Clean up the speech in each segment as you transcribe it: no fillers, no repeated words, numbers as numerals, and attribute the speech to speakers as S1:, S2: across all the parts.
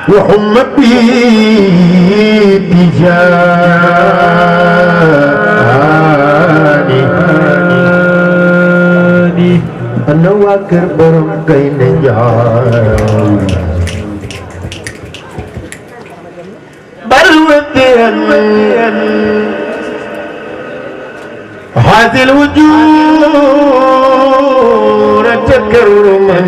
S1: وحم بتجاني أنا واكر برم كين جاي بروتين هذه الوجود تكرما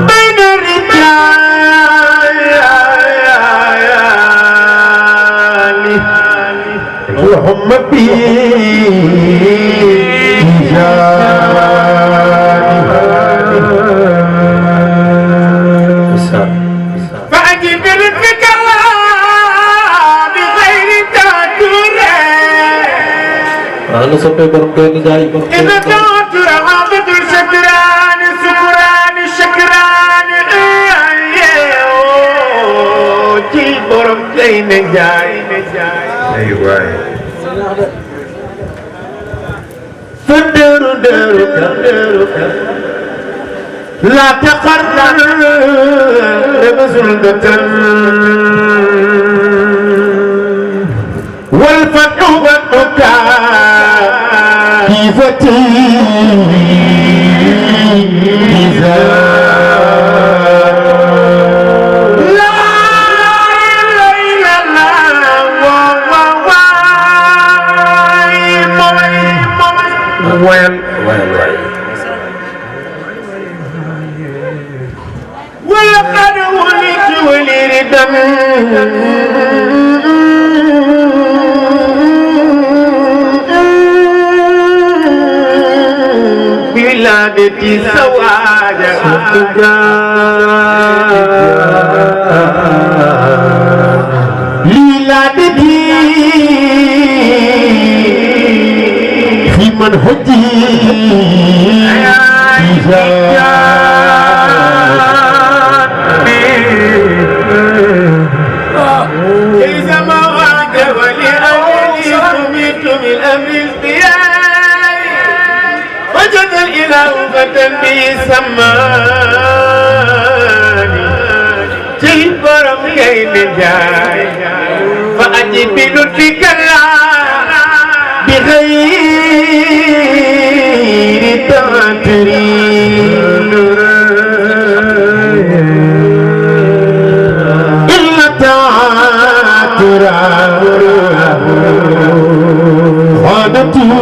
S1: بين الرجال وهم فأجب الفكر بغير تأثير
S2: أنا sampai berkali jai
S1: إذا تأثير عابد الشكران سكران الشكران جي بركين جاي أيوة فدرو درك لا تقرر بزلدة والفتح والبكاء كيفتي لا إله إلا الله ولقد ولدت وليدا بلادتي سواجا ليلادتي في منهجي إذا ما وعد ولأولي سميت من أمر البيان وجد الإله فتى بي سماني تلبرم كين جاي فأجب بلطفك الله بغير تعترين إلا تعاترا خانته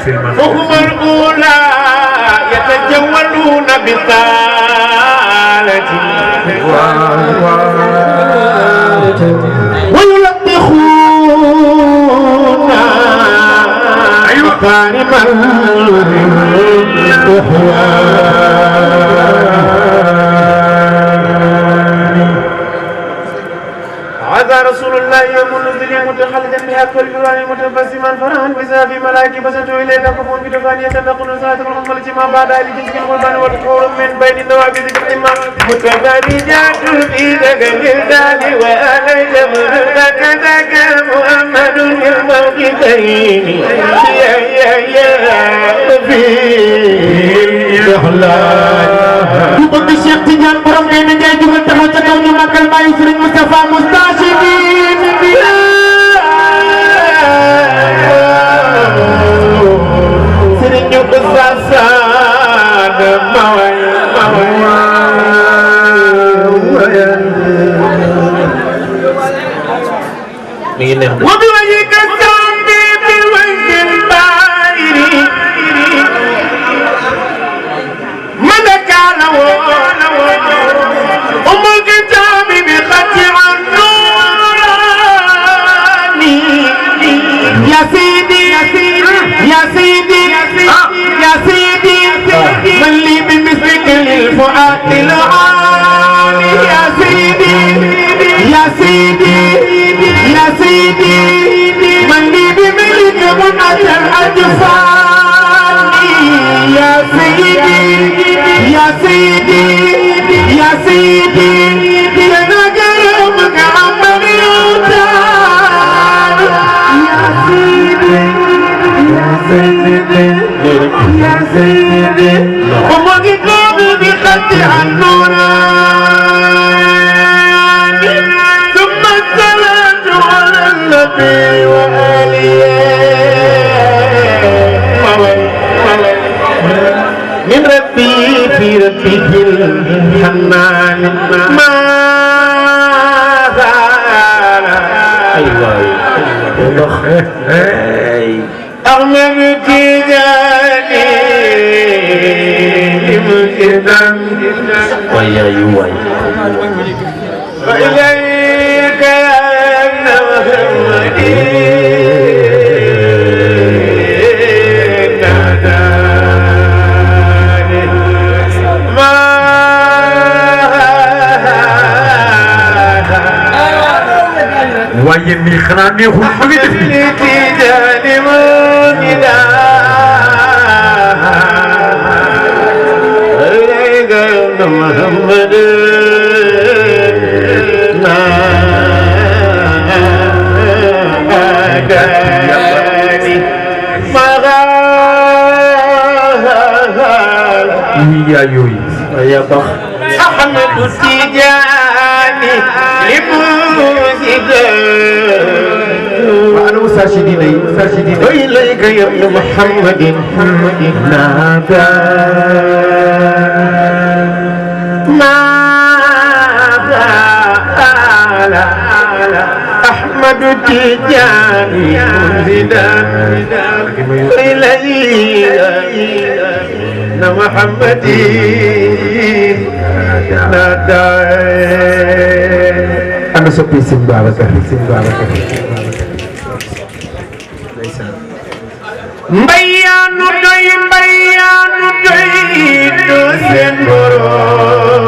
S1: فهم الأولى يتجولون بطالتي ويلطخون مكارم هذا رسول الله يوم النزل متخلدا بها كل جوان متبسما فرحا بها في ملائكه بسطوا اليك كفون بدفانيه تقول ساعه الخمل ما بعد لجنس القربان والقول من بين النواب ذكر الامام متبادجات في ذكر الدال وآليت مرتك ذاك محمد في الموقفين يا في الاخلاق يقول الشيخ تجان برم كاين جاي جبل تخو تكو ñu magal bayu Serigne Moustapha Moustachidine Serigne ñu ko sasad maway mi ngi neex wa bi wayi ka sambi bi wajil bayri madaka la wo umul kitabi bi khati annu سيدي من لي بملك منعة الأجفان يا سيدي يا سيدي يا سيدي يا نجرمك عمل يوتان يا سيدي يا سيدي يا سيدي ومجد قومي بخط النوران ثم الصلاة على النبي من ربي في ربه الحنان ما زال أغلب تجاني مجدا وإليك يا ابن محمد
S2: waaye nii xanaa neexul ba nga def nii. yaa yooyu. yaa baax.
S1: Ahmadu Tijaani
S2: وأنا مساشديني
S1: وإليك يا ابن محمد
S2: نادى
S1: ماذا قال أحمد تجاني منزدا إليك محمد نادى
S2: أنا سبي سنبارك
S1: mbayanu doy do seen borom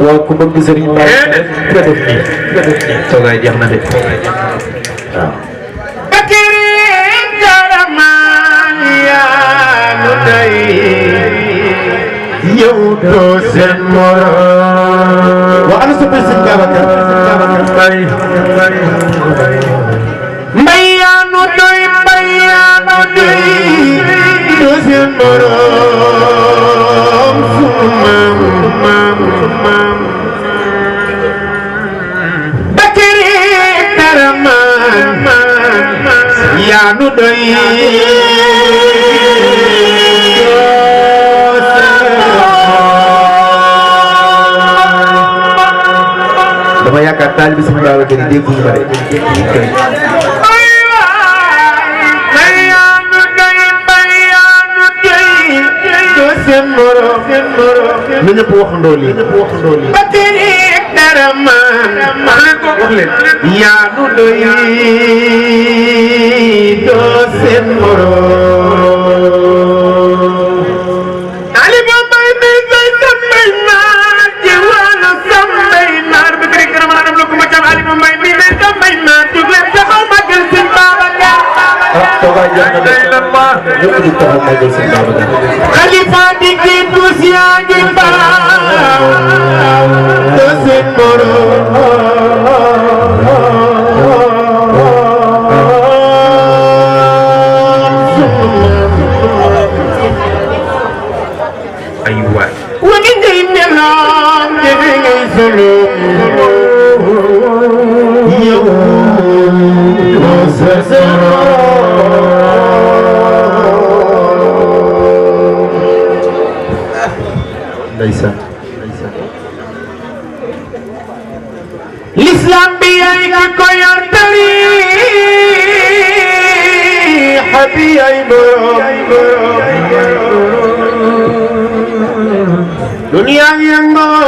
S2: waaw ku bëgg Serigne Ba nga def nii toogaay jeex na de waaw
S1: bakiri karaman yaanu doy yow do seen borom
S2: waaw ana soppi Serigne Babacar
S1: mbayanu doy do seen borom bakiri karaman yaanu doy
S2: dama yaakaar taalibe Serigne Babacar yi dégguñu ma de na ñëpp waxandoo lii
S1: ba tey dara man wax leen yaa nu doy doo seen morom ali ba may may say sambay naar ji wala sambay naar ba tey dara man am lu ko ma jam ali ba may may say sambay naar jóg leen taxaw magal seen Babacar
S2: toogaay jeex na de ñëpp di taxaw magal seen Babacar
S1: Khalifa di jiitu si yaa ngi baax doo seen morom
S2: ay waay
S1: wani ngay meloon jëfe ngay solo yow doo seen
S2: ndeysaan
S1: l'islam bi yaay ki ko yor tariixa bi yaay borom dunya yëngoo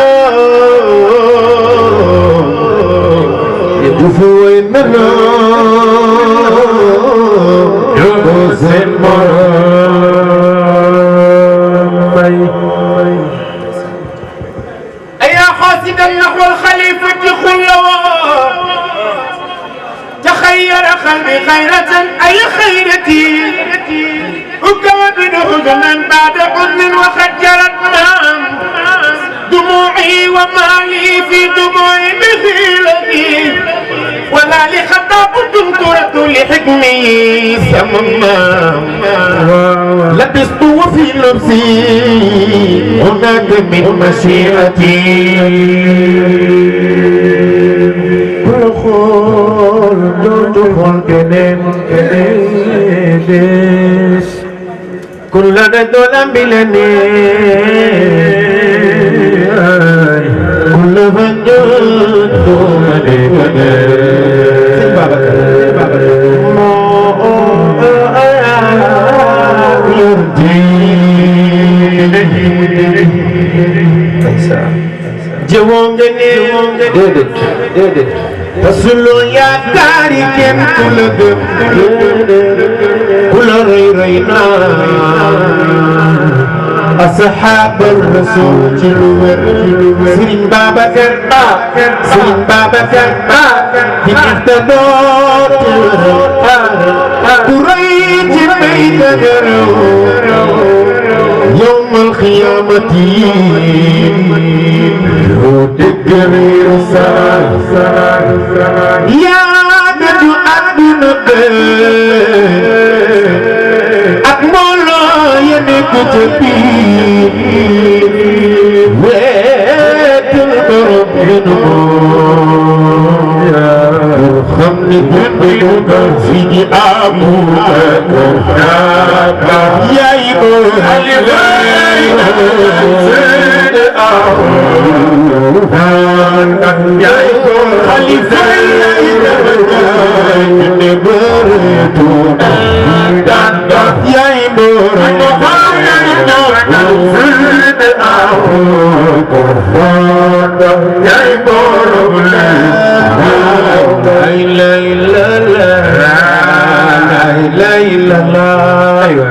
S1: du fu way meloo doo seen morom أيا حاسدا نحو الخليفة خلوا أكابد حزنا بعد حزن وخجلت دموعي ومالي في دموعي مثيلتي ولا لخطاب تنكرة لحكمي سمما لبست وفي نفسي هناك من مشيئتي كل خول دوت كنين كل ندولا بلني كل من جد Rasulullah ya tarikin kula rayna ashab ar-rasul Serigne Babacar diktador kuray ci baydagar يوم القيامة تكبير يا نجو أدنى أكمل ينك تبي ويت القرب خمني بنتك سيدي أبو بكر يا إبو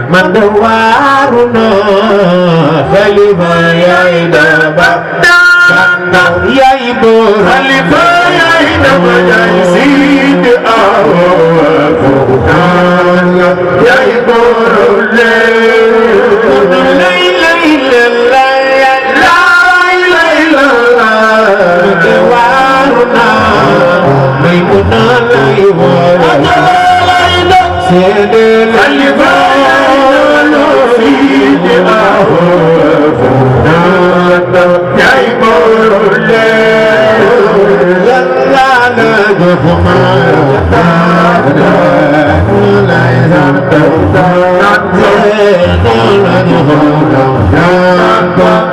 S1: من دوارنا خليفة يا إدابة يا إبو خليفة يا إدابة يا سيد يا إبو لا إله إلا الله لا إله إلا الله دوارنا ميمونا لا إله سيد الخليفة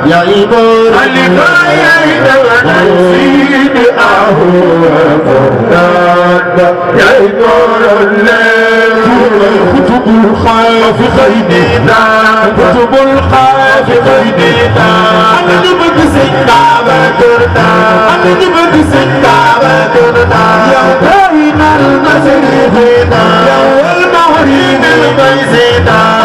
S1: يا إبو خليفة يا سيد يا إبو كتب الخاف خيدنا كتب الخاف خيدنا أنا نبغى سكابة كرنا أنا نبغى سكابة كرنا يا داين المسيحنا يا المهرين الميزنا